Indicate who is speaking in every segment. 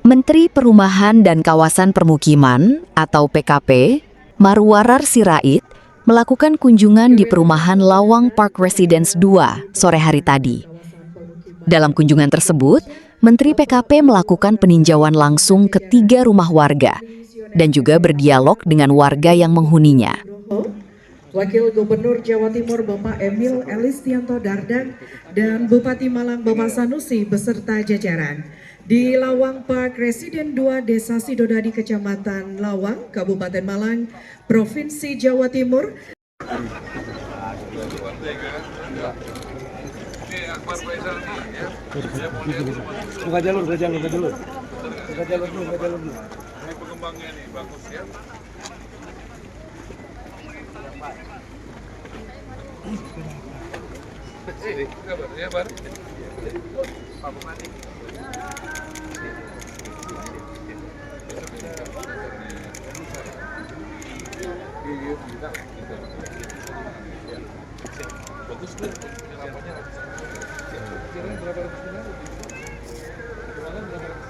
Speaker 1: Menteri Perumahan dan Kawasan Permukiman atau PKP, Marwarar Sirait, melakukan kunjungan di perumahan Lawang Park Residence 2 sore hari tadi. Dalam kunjungan tersebut, Menteri PKP melakukan peninjauan langsung ke 3 rumah warga dan juga berdialog dengan warga yang menghuninya.
Speaker 2: Wakil Gubernur Jawa Timur Bapak Emil Elistianto Dardak dan Bupati Malang Bapak Sanusi beserta jajaran di Lawang Park Residen 2 Desa Sidodadi Kecamatan Lawang, Kabupaten Malang, Provinsi Jawa Timur.
Speaker 3: Buka jalur dulu.
Speaker 4: Ini pengembangnya nih bagus ya. Sini, kabarnya Bar. Pak Bupati. Bagus tuh, namanya kira berapa ratus miliar? Kemarin berapa ratus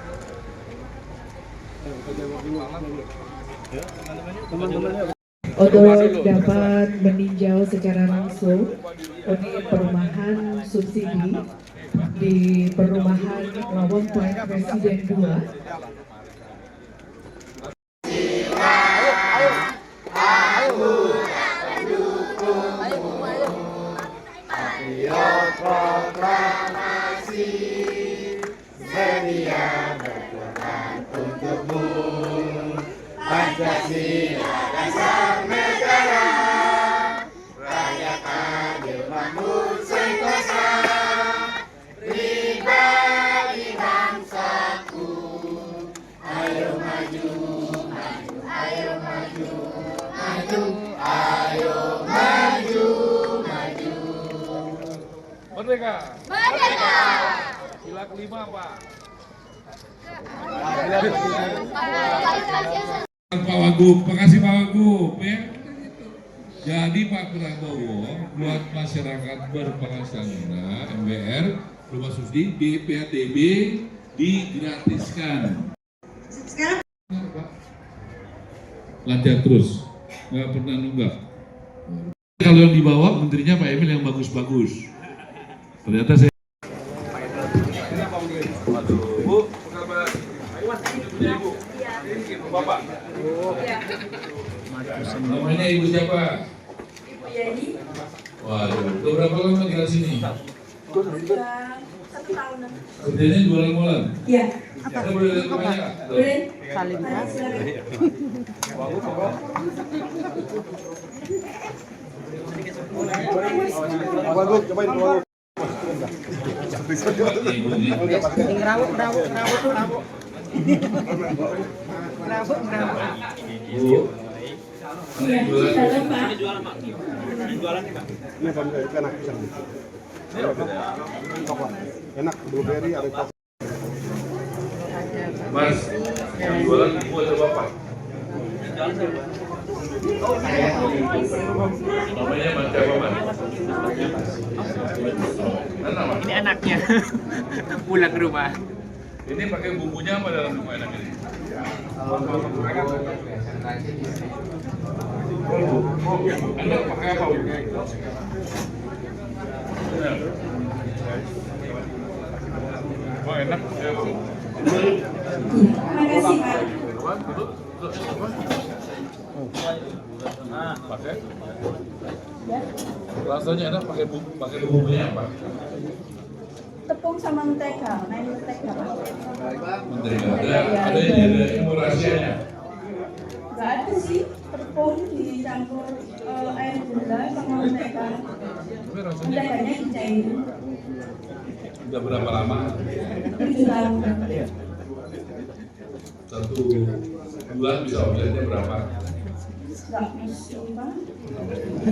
Speaker 4: miliar?
Speaker 2: Odol dapat meninjau secara langsung unit perumahan subsidi di perumahan Lawang Park Residen 2.
Speaker 5: Pancasila dasar negara, rakyat adil makmur sentosa, pribadi bangsaku, ayo maju, maju, ayo maju, maju, ayo maju, maju.
Speaker 4: Merdeka!
Speaker 5: Merdeka!
Speaker 4: Sila kelima apa? Pak Wagub, makasih Pak Wagub ya. Jadi Pak Prabowo buat masyarakat berpenghasilan MBR rumah subsidi BPATB digratiskan. Sekarang Pak lancar terus, nggak pernah nunggak. Kalau yang dibawa menterinya Pak Emil yang bagus-bagus. Ternyata saya. Bu, apa kabar? Ibu. Bapak. Namanya Ibu siapa?
Speaker 6: Ibu Yani.
Speaker 4: Waduh, udah berapa lama tinggal sini?
Speaker 6: Sudah 1 tahunan.
Speaker 4: Kerjanya jualan molen?
Speaker 6: Iya.
Speaker 4: Saya boleh lihat rumahnya?
Speaker 6: Boleh.
Speaker 3: Salim. Wagub, cobain Wagub.
Speaker 4: Bu.
Speaker 6: Iya, dalam Pak.
Speaker 3: Ini enak pisang. Coklat. Enak, blueberry ada coklat.
Speaker 4: Mas, yang jualan ibu atau bapak? Namanya Mas siapa Mas?
Speaker 7: Ini anaknya pulang ke rumah.
Speaker 4: Ini pakai bumbunya apa dalam rumah enak ini? Anda pakai apa Bu? Oh enak ya Bu.
Speaker 6: Terima kasih Pak.
Speaker 4: Pakai? Rasanya enak pakai bumbunya apa?
Speaker 6: Tepung sama mentega, main mentega Pak.
Speaker 4: Mentega. Ada ilmu rahasianya.
Speaker 6: Enggak ada sih, tepung dicampur air gula sama mentega.
Speaker 4: Tapi rasanya
Speaker 6: Menteganya dicairin.
Speaker 4: udah berapa lama?
Speaker 6: 7 tahun.
Speaker 4: 1 bulan bisa omsetnya berapa?
Speaker 6: Enggak mesti Pak.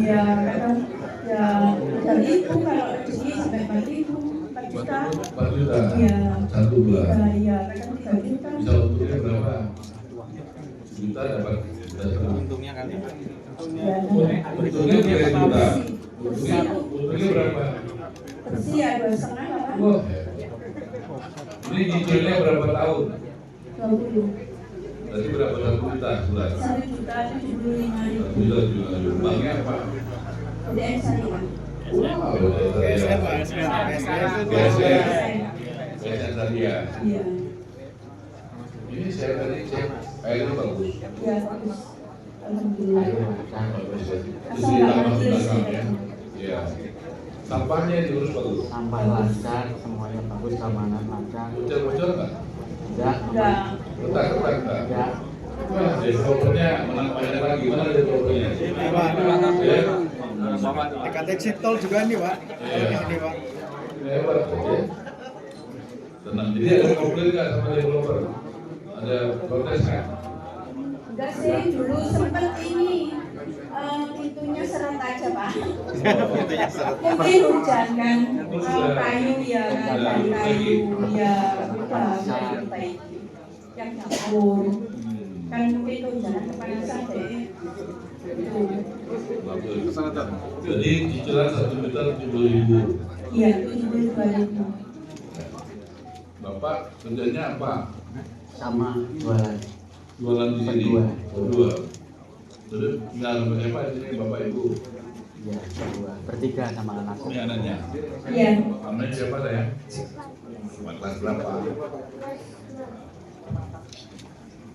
Speaker 6: Ya kadang ya dari itu kalau rezeki sampai 4 juta.
Speaker 4: 4 juta?
Speaker 6: Iya.
Speaker 4: 1 bulan?
Speaker 6: Iya, kadang 3 juta.
Speaker 4: Bisa untungnya berapa? Juta dapat
Speaker 7: Untungnya kali.
Speaker 4: untungnya 3 juta. Untungnya berapa?
Speaker 6: Bersih ya 2,5 Pak.
Speaker 4: Wah, ini nyicilnya berapa tahun? Berarti berapa 1 juta bulan?
Speaker 6: 1.075.000.
Speaker 4: 1 juta juga. Banknya apa?
Speaker 6: BDM Syariah.
Speaker 4: Wow, BSN Syariah.
Speaker 6: Iya.
Speaker 4: Ini saya tadi cek airnya bagus.
Speaker 6: Iya, bagus. Alhamdulillah.
Speaker 4: Di sini taman di belakang ya. Iya. Sampahnya diurus bagus.
Speaker 8: Sampah lancar, semuanya bagus, keamanan lancar.
Speaker 4: Bocor-bocor nggak?
Speaker 6: Enggak.
Speaker 4: Retak nggak?
Speaker 8: Enggak.
Speaker 4: Wah, developernya menang banyak lagi. Mana developernya? Ya.
Speaker 3: Dekat exit tol juga nih, Pak.
Speaker 4: Iya.
Speaker 3: Ini, Pak.
Speaker 4: Hebat ya. Tenang. Jadi ada komplain nggak sama developer? Ada protes nggak?
Speaker 6: Enggak sih, dulu sempat ini pintunya seret aja, Pak. Mungkin hujan kan, kayu ya kan, dari kayu ya udah mulai diperbaiki. Yang dapur kan mungkin hujan kepanasan deh.
Speaker 4: Bagus. Jadi cicilan 1.070.000.
Speaker 6: Iya, 72.000.
Speaker 4: Bapak kerjanya apa?
Speaker 8: Sama jualan.
Speaker 4: Jualan di sini. Berdua. Terus nggak apa di sini Bapak Ibu?
Speaker 8: Ya, berdua. Bertiga sama anakku.
Speaker 4: Ini anaknya.
Speaker 6: Iya.
Speaker 4: Namanya siapa saya? Kelas berapa?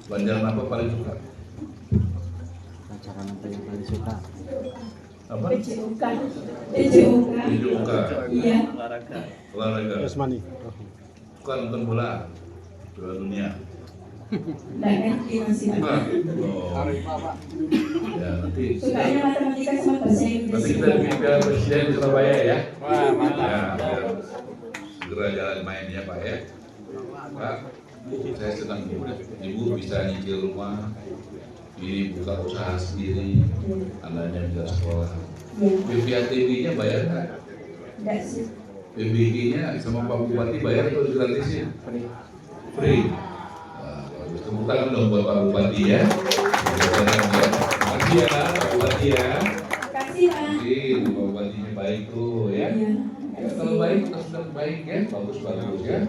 Speaker 4: Pelajaran apa paling suka?
Speaker 8: Pelajaran apa yang paling suka?
Speaker 4: Apa?
Speaker 6: PJUK. PJUK.
Speaker 4: PJUK.
Speaker 6: Iya.
Speaker 4: Olahraga.
Speaker 3: Jasmani.
Speaker 4: Suka nonton bola. Bola dunia.
Speaker 6: Nggak ngerti masih.
Speaker 4: Bukan. Oh. Ya nanti.
Speaker 6: Sukanya matematika sama bahasa Inggris.
Speaker 4: Nanti kita bikin Piala Presiden di Surabaya ya. Wah mantap. Ya, biar segera jalan main ya Pak ya. Pak, saya senang Ibu bisa nyicil rumah, ini buka usaha sendiri, anaknya bisa sekolah. PPATB-nya bayar nggak?
Speaker 6: Enggak sih.
Speaker 4: PBG-nya sama Pak Bupati bayar atau digratisin? Free. Nah, bagus. Tepuk tangan dong buat Pak Bupati ya. Makasih ya Pak Bupati ya.
Speaker 6: Kasih, Pak.
Speaker 4: Pak Bupatinya baik tuh ya.
Speaker 6: Iya.
Speaker 4: Ya, kalau baik, kita sudah baik ya, bagus ya. Terima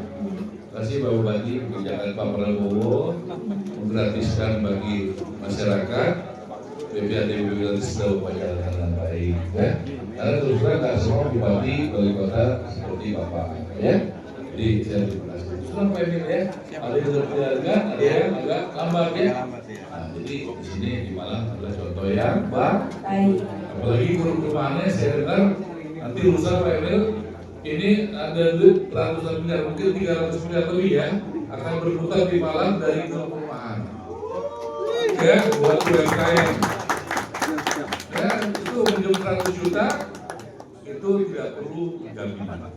Speaker 4: kasih Pak Bupati, kebijakan Pak Prabowo menggratiskan bagi masyarakat. PPATB sudah berjalan dengan baik ya. Karena terus terang nggak semua bupati wali kota seperti Bapak ya. Jadi saya terima kasih. Senang Pak Emil ya. Ada yang berkeluarga, ada yang agak lambat ya. Nah, jadi di sini di Malang adalah contoh yang baik. Apalagi perumahannya saya dengar nanti lusa Pak Emil ini ada duit ratusan miliar, mungkin 300 miliar lebih ya, akan berputar di Malang dari perumahan. Ya, buat UMKM. Ya, itu minjem 100 juta, itu tidak perlu jaminan.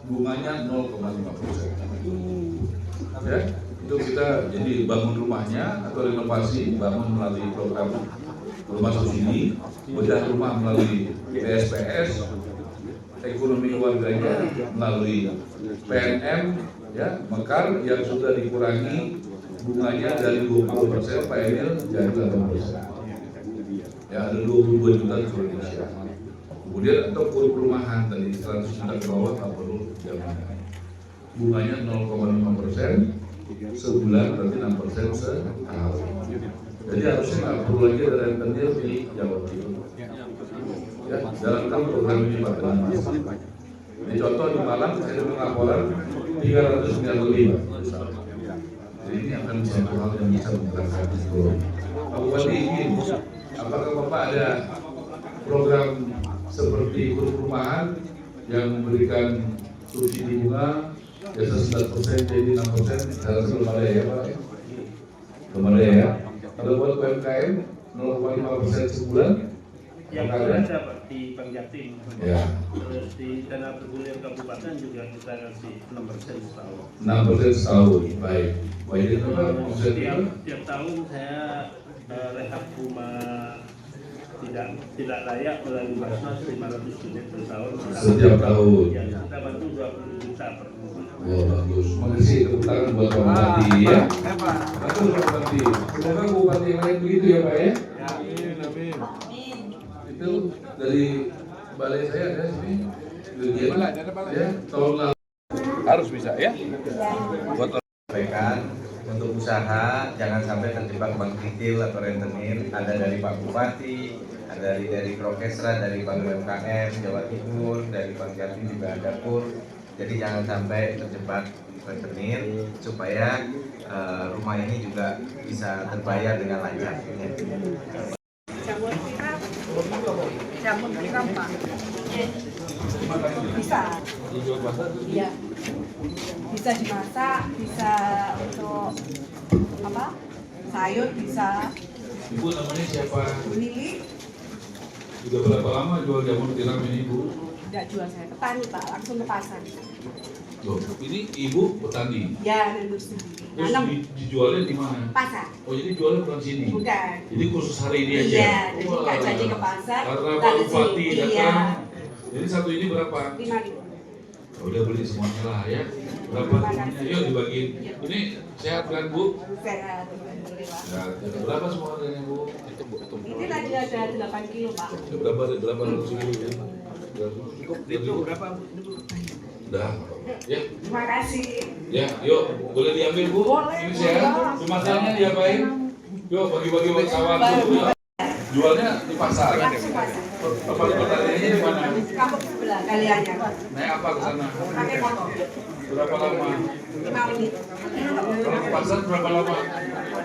Speaker 4: Bunganya 0,5%. Ya, itu kita jadi bangun rumahnya atau renovasi, bangun melalui program rumah subsidi, bedah rumah melalui PSPS, ekonomi keluarganya melalui PNM, ya, mekar yang sudah dikurangi bunganya dari 20% Pak Emil jadi 8%. Ya, ada 22 juta di seluruh Indonesia. Kemudian untuk perumahan tadi 100 juta ke bawah tak perlu jaminan. Bunganya 0,5% sebulan, berarti 6% setahun. Jadi harusnya nggak perlu lagi ada rentenir di Jawa Timur. Ya, jalankan program ini Pak dengan Mas. Ini contoh di Malang saya ada laporan 300 miliar lebih Pak. Jadi ini akan satu hal yang bisa menggerakkan ekonomi. Pak Bupati ingin, apakah Bapak ada program seperti perumahan yang memberikan subsidi bunga biasa 9% jadi 6%, saya rasa belum ada ya Pak? Belum ada ya? Kalau buat UMKM 0,5% sebulan,
Speaker 9: yang ada Pak di Bank Jatim.
Speaker 4: ya.
Speaker 9: Terus di dana bergulir kabupaten juga kita kasih 6% setahun.
Speaker 4: 6% setahun, baik. Baik itu Pak,
Speaker 9: Tiap tahun saya rehab rumah tidak layak melalui Basnas 500 unit per tahun.
Speaker 4: Setiap tahun.
Speaker 9: Ya, kita bantu 20 juta per rumah.
Speaker 4: Oh, bagus. Makasih tepuk tangan buat Pak Bupati ya. Bagus Pak Bupati. Semoga Bupati yang lain begitu ya Pak ya. Itu dari balai saya ada sini. Ya, tahun lalu harus bisa ya. Buat sampaikan
Speaker 10: untuk usaha jangan sampai terjebak bank retail atau rentenir. Ada dari Pak Bupati, ada dari Prokesra, dari Bank UMKM Jawa Timur, dari Bank Jatim juga ada pun. Jadi jangan sampai terjebak rentenir supaya rumah ini juga bisa terbayar dengan lancar.
Speaker 6: Jamur tiram Pak. Bisa. Iya. Bisa dimasak, bisa untuk apa? Sayur bisa.
Speaker 4: Ibu namanya siapa?
Speaker 6: Lili.
Speaker 4: Sudah berapa lama jual jamur tiram ini, Bu?
Speaker 6: Enggak jual, saya petani Pak, langsung ke pasar.
Speaker 4: Loh, ini ibu petani.
Speaker 6: Ya, nandur sendiri.
Speaker 4: Terus
Speaker 6: Nanam
Speaker 4: dijualnya di mana?
Speaker 6: pasar.
Speaker 4: Oh, jadi jualnya bukan sini?
Speaker 6: Bukan.
Speaker 4: Jadi khusus hari ini aja?
Speaker 6: Iya, jadi nggak jadi ke pasar.
Speaker 4: Karena Pak
Speaker 6: lalu
Speaker 4: Bupati
Speaker 6: sini.
Speaker 4: datang.
Speaker 6: Iya.
Speaker 4: Jadi satu ini berapa?
Speaker 6: 5.000.
Speaker 4: Udah beli semuanya lah ya. Berapa semuanya? Yuk dibagiin. Ini sehat kan, Bu?
Speaker 6: Sehat, alhamdulillah.
Speaker 4: Sehat. Berapa semua harganya, Bu?
Speaker 6: Ini tadi ada 8 kilo Pak.
Speaker 4: Berapa ratus ribu ya?
Speaker 7: Itu berapa?
Speaker 4: Udah, ya.
Speaker 6: Terima kasih.
Speaker 4: Ya, yuk, boleh diambil Bu?
Speaker 6: Boleh,
Speaker 4: Ini sehat. Kemasannya diapain? Yuk, bagi-bagi buat kawan Bu. Jualnya di pasar.
Speaker 6: Langsung pasar.
Speaker 4: Tempat pertaniannya di mana?
Speaker 6: Kampung sebelah kaliannya.
Speaker 4: Naik apa ke sana?
Speaker 6: Pakai motor.
Speaker 4: Berapa lama?
Speaker 6: 5 menit.
Speaker 4: Kalau ke pasar berapa lama?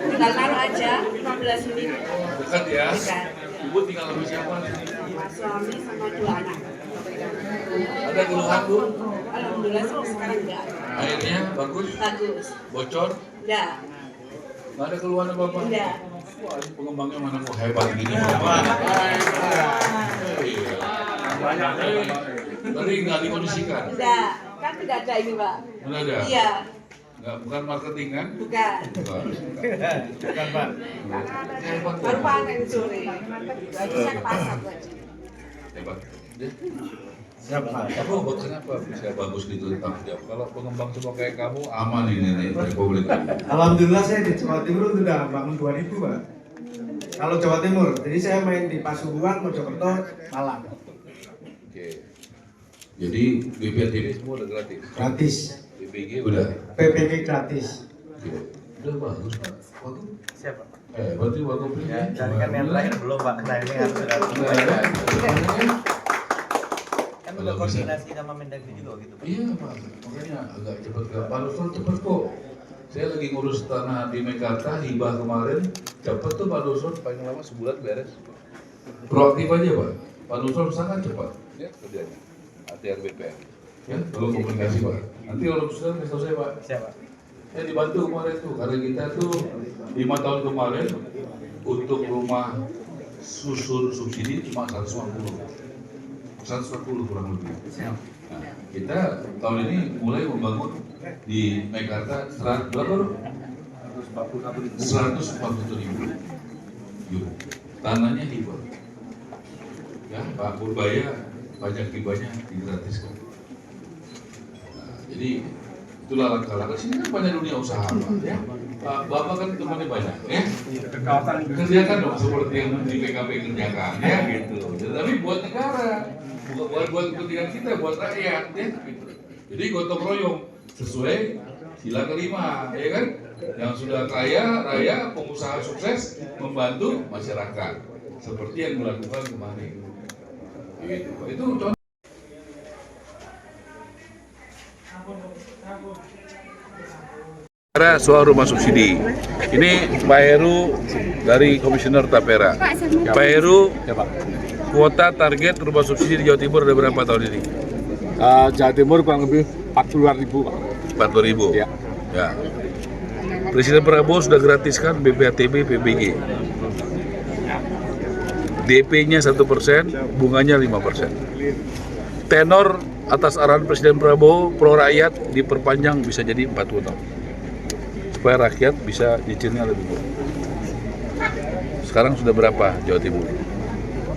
Speaker 6: Tinggal taruh aja 15 menit.
Speaker 4: Dekat ya?
Speaker 6: Dekat.
Speaker 4: Ibu tinggal sama siapa?
Speaker 6: Sama suami sama 2 anak.
Speaker 4: Ada keluhan Bu?
Speaker 6: Alhamdulillah sekarang enggak.
Speaker 4: Airnya bagus?
Speaker 6: Bagus.
Speaker 4: Bocor?
Speaker 6: Enggak.
Speaker 4: Nggak ada keluhan apa-apa?
Speaker 6: Enggak.
Speaker 4: Wah, ini pengembangnya mana kok hebat gini? Tadi nggak dikondisikan?
Speaker 6: Enggak. Kan tidak ada ini Pak.
Speaker 4: Mana ada?
Speaker 6: Iya.
Speaker 4: Nggak, bukan marketing kan?
Speaker 6: Bukan.
Speaker 4: Bukan Pak.
Speaker 6: Baru panen sore. Harusnya ke pasar Bu aja.
Speaker 4: Hebat. Siapa? Apa kenapa bisa bagus gitu tentang jawab? Kalau pengembang semua kayak kamu aman ini nih Republik.
Speaker 3: Alhamdulillah saya di Jawa Timur sudah bangun 2000 Pak. Kalau Jawa Timur, jadi saya main di Pasuruan, Mojokerto, Malang.
Speaker 4: Oke. Jadi BPTB semua udah gratis.
Speaker 3: Gratis.
Speaker 4: BPG udah.
Speaker 3: PPG gratis.
Speaker 4: Oke. Udah bagus Pak. Bagus.
Speaker 10: Siapa?
Speaker 4: Berarti waktu
Speaker 10: Ya, kan yang terakhir belum Pak. Nah ini harus sudah. Kan udah koordinasi sama Mendagri juga gitu Pak.
Speaker 4: Iya Pak, makanya agak cepat ke Pak Nusron cepet kok. Saya lagi ngurus tanah di Mekarta, hibah kemarin, cepet tuh Pak Nusron, paling lama sebulan beres. Proaktif aja Pak, Pak Nusron sangat cepat ya kerjanya. ATR BPN, ya tolong komunikasi Pak. Nanti kalau sudah kasih tahu saya Pak.
Speaker 10: Siapa?
Speaker 4: Saya dibantu kemarin tuh, karena kita tuh 5 tahun kemarin untuk rumah susun subsidi cuma 140 kurang lebih. Nah, kita tahun ini mulai membangun di Mekarta berapa? 141.000 euro. Tanahnya hibah. Ya, Pak Purbaya pajak hibahnya digratiskan. Nah, jadi itulah langkah-langkah. Sini kan banyak dunia usaha Pak. Ya. Pak Bapak kan temannya banyak, ya. Kerjakan dong seperti yang di PKP kerjakan, ya gitu. Tapi buat negara. Bukan buat kepentingan kita, buat rakyat, ya. Jadi gotong royong sesuai sila kelima, ya kan? Yang sudah kaya, raya, pengusaha sukses membantu masyarakat, seperti yang dilakukan kemarin. Gitu. Itu contoh. Soal rumah subsidi. Ini Pak Heru dari Komisioner Tapera. Pak Heru, kuota target rumah subsidi di Jawa Timur ada berapa tahun ini?
Speaker 11: Jawa Timur kurang lebih 40.000 Pak.
Speaker 4: 40.000?
Speaker 11: Ya.
Speaker 4: Ya. Presiden Prabowo sudah gratiskan BPATB, PBG. DP-nya 1%, bunganya 5%. Tenor atas arahan Presiden Prabowo, pro rakyat diperpanjang bisa jadi 40 tahun. Supaya rakyat bisa cicilnya lebih murah. Sekarang sudah berapa Jawa Timur?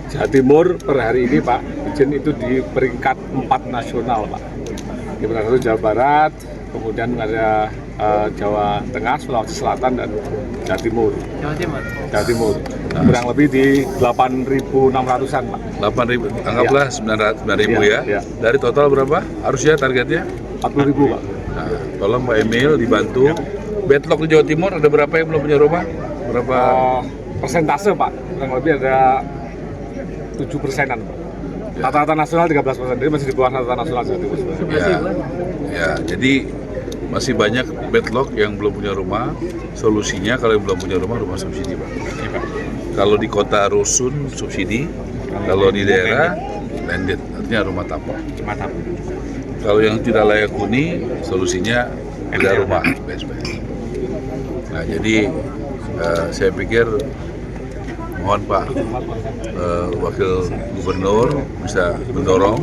Speaker 11: Jawa Timur per hari ini Pak, izin itu di peringkat 4 nasional Pak. Di peringkat Jawa Barat, kemudian ada Jawa Tengah, Sulawesi Selatan, dan Jawa Timur. Jawa Timur. Kurang lebih di 8.600-an Pak.
Speaker 4: 8.000, anggaplah 9.000 ya. Dari total berapa? Harusnya targetnya?
Speaker 11: 40.000 Pak.
Speaker 4: Nah, tolong Pak Emil dibantu Backlog di Jawa Timur ada berapa yang belum punya rumah? Berapa?
Speaker 11: Persentase Pak, kurang lebih ada 7%-an Pak. Rata-rata nasional 13%, jadi masih di bawah rata-rata nasional Jawa Timur.
Speaker 4: Ya, jadi masih banyak backlog yang belum punya rumah. Solusinya kalau yang belum punya rumah subsidi Pak. Kalau di kota rusun subsidi, kalau di daerah landed, artinya rumah tapak. Kalau yang tidak layak huni, solusinya tidak rumah PSP. Nah, jadi saya pikir mohon Pak Wakil Gubernur bisa mendorong,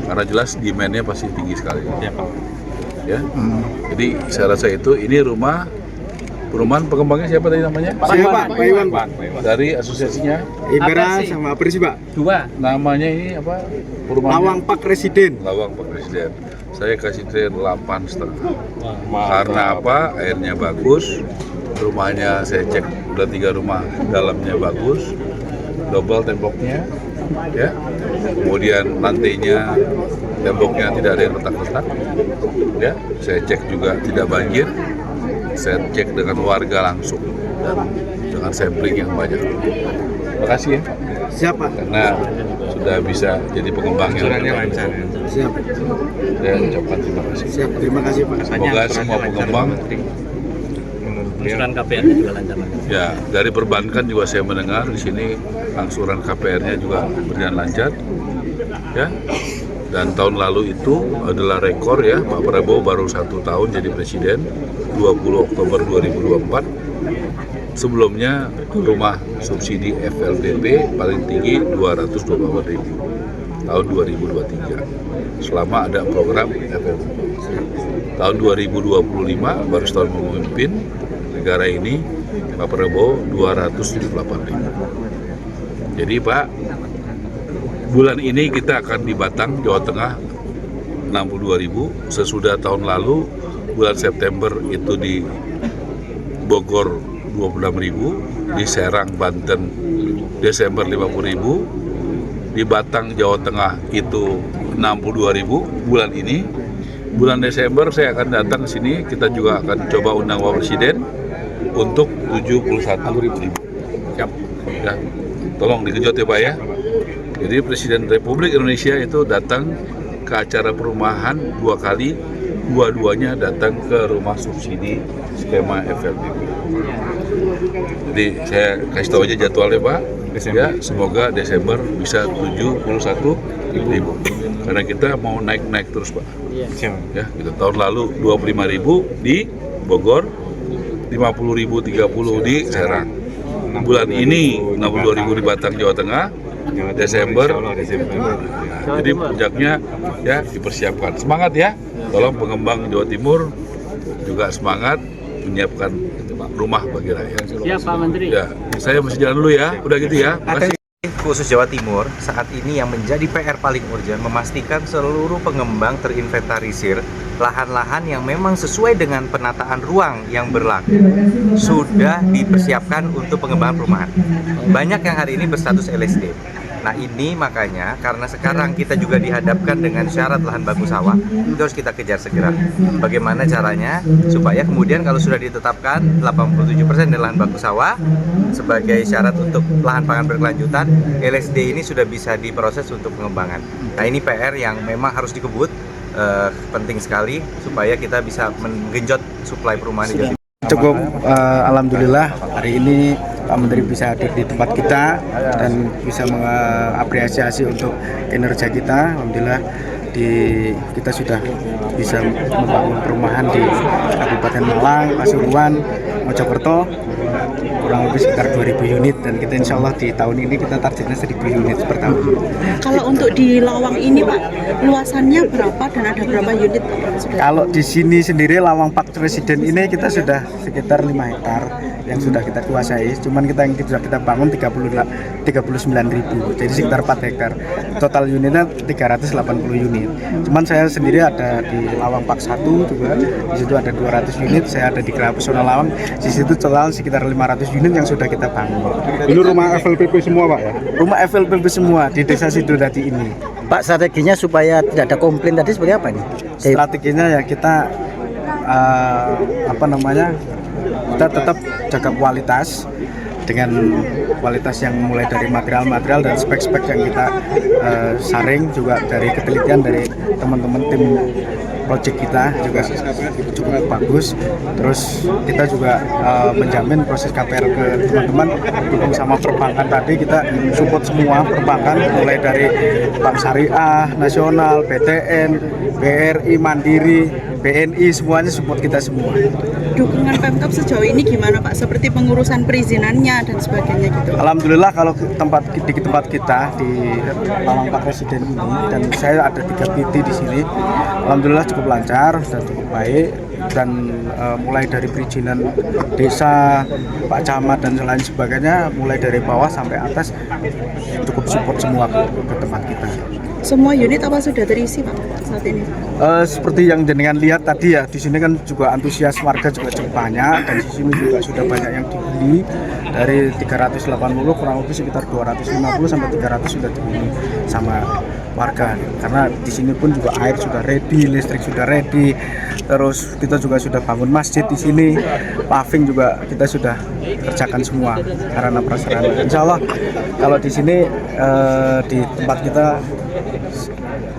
Speaker 4: karena jelas demand-nya pasti tinggi sekali. Ya, jadi saya rasa itu ini perumahan pengembangnya siapa tadi namanya?
Speaker 3: Pak Iwan.
Speaker 4: Dari asosiasinya
Speaker 3: Ibera sama Apresi Pak.
Speaker 7: Dua.
Speaker 4: namanya ini apa? Perumahan
Speaker 3: Lawang Park Residen.
Speaker 4: Lawang Pak Presiden. Saya kasih trade 8,5. Karena apa? Airnya bagus. Rumahnya saya cek udah 3 rumah, dalamnya bagus, double temboknya, ya. Kemudian lantainya, temboknya tidak ada yang retak-retak, ya. Saya cek juga tidak banjir. Saya cek dengan warga langsung dan dengan sampling yang banyak. Terima kasih ya.
Speaker 3: Siapa?
Speaker 4: Karena sudah bisa jadi pengembang yang
Speaker 7: lancar.
Speaker 3: Siap.
Speaker 4: Saya ucapkan terima kasih.
Speaker 3: Siap. Terima kasih Pak.
Speaker 4: Semoga semua pengembang
Speaker 7: Angsuran KPR juga lancar.
Speaker 4: ya, dari perbankan juga saya mendengar di sini angsuran KPR-nya juga berjalan lancar, ya. Dan tahun lalu itu adalah rekor ya, Pak Prabowo baru 1 tahun jadi presiden, 20 Oktober 2024. Sebelumnya rumah subsidi FLDP paling tinggi 224.000 tahun 2023. Selama ada program FLDP. Tahun 2025 baru setahun memimpin negara ini, Pak Prabowo 278.000. Jadi Pak, bulan ini kita akan di Batang, Jawa Tengah 62.000. Sesudah tahun lalu bulan September itu di Bogor 26.000, di Serang, Banten Desember 50.000, di Batang, Jawa Tengah itu 62.000 bulan ini. Bulan Desember saya akan datang ke sini, kita juga akan coba undang Bapak Presiden untuk 71.000. Siap. Ya. Tolong dikejut ya Pak ya. Jadi Presiden Republik Indonesia itu datang ke acara perumahan 2 kali, dua-duanya datang ke rumah subsidi skema FLDP. Jadi saya kasih tahu aja jadwalnya Pak. Ya, semoga Desember bisa 71.000. Karena kita mau naik terus Pak. Ya, gitu. Tahun lalu 25.000 di Bogor, 50.000 30 di Serang. Bulan ini 62.000 di Batang, Jawa Tengah. Desember. Jadi puncaknya ya dipersiapkan. Semangat ya. Tolong pengembang Jawa Timur juga semangat menyiapkan rumah bagi rakyat.
Speaker 7: Siap Pak Menteri.
Speaker 4: Ya, saya masih jalan dulu ya. Udah gitu ya. Makasih.
Speaker 10: Khusus Jawa Timur, saat ini yang menjadi PR paling urgent memastikan seluruh pengembang terinventarisir lahan-lahan yang memang sesuai dengan penataan ruang yang berlaku sudah dipersiapkan untuk pengembangan perumahan. Banyak yang hari ini berstatus LSD. Nah ini makanya karena sekarang kita juga dihadapkan dengan syarat lahan baku sawah, itu harus kita kejar segera. Bagaimana caranya supaya kemudian kalau sudah ditetapkan 87% dari lahan baku sawah sebagai syarat untuk lahan pangan berkelanjutan, LSD ini sudah bisa diproses untuk pengembangan. Nah ini PR yang memang harus dikebut, penting sekali supaya kita bisa menggenjot suplai perumahan di Jawa Timur.
Speaker 3: Cukup alhamdulillah hari ini Pak Menteri bisa hadir di tempat kita dan bisa mengapresiasi untuk kinerja kita. Alhamdulillah kita sudah bisa membangun perumahan di Kabupaten Malang, Pasuruan, Mojokerto kurang lebih sekitar 2.000 unit dan kita insya Allah di tahun ini kita targetnya 1.000 unit per tahun.
Speaker 6: Kalau untuk di Lawang ini Pak, luasannya berapa dan ada berapa unit?
Speaker 3: Kalau di sini sendiri Lawang Park Residen ini kita sudah sekitar 5 hektar yang sudah kita kuasai. Cuman kita yang sudah kita bangun 39.000, jadi sekitar 4 hektar. Total unitnya 380 unit. Cuman saya sendiri ada di Lawang Park 1 juga, di situ ada 200 unit. Saya ada di Geraha Pesona Lawang, di situ total sekitar 500 unit yang sudah kita bangun.
Speaker 11: Ini rumah FLPP semua Pak ya?
Speaker 3: Rumah FLPP semua di Desa Sidodadi ini.
Speaker 12: Pak, strateginya supaya tidak ada komplain tadi seperti apa nih?
Speaker 3: Strateginya ya kita kita tetap jaga kualitas dengan kualitas yang mulai dari material dan spek-spek yang kita saring, juga dari ketelitian dari teman-teman tim project kita juga cukup bagus. Terus kita juga menjamin proses KPR ke teman-teman, dukung sama perbankan tadi, kita support semua perbankan mulai dari Bank Syariah Nasional, BTN, BRI, Mandiri, BNI, semuanya support kita semua.
Speaker 6: Dukungan Pemkab sejauh ini gimana Pak? Seperti pengurusan perizinannya dan sebagainya gitu.
Speaker 3: Alhamdulillah kalau di tempat kita di Lawang Pak Presiden ini, dan saya ada 3 PT di sini, alhamdulillah cukup lancar dan cukup baik, dan mulai dari perizinan desa, Pak Camat dan lain sebagainya, mulai dari bawah sampai atas cukup support semua ke tempat kita.
Speaker 6: Semua unit apa sudah terisi Pak saat ini?
Speaker 3: Seperti yang jenengan lihat tadi ya, di sini kan juga antusias warga juga cukup banyak, dan di sini juga sudah banyak yang dibeli. Dari 380 kurang lebih sekitar 250 sampai 300 sudah dibeli sama warga. Karena di sini pun juga air sudah ready, listrik sudah ready. Terus kita juga sudah bangun masjid di sini, paving juga kita sudah kerjakan semua sarana prasarana. Insya Allah kalau di sini di tempat kita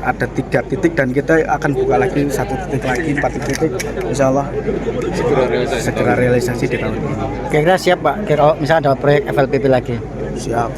Speaker 3: ada 3 titik, dan kita akan buka lagi 1 titik lagi, 4 titik, insya Allah segera realisasi di tahun ini.
Speaker 8: Kira-kira siap Pak, kalau misalnya ada proyek FLPP lagi?
Speaker 3: Siap.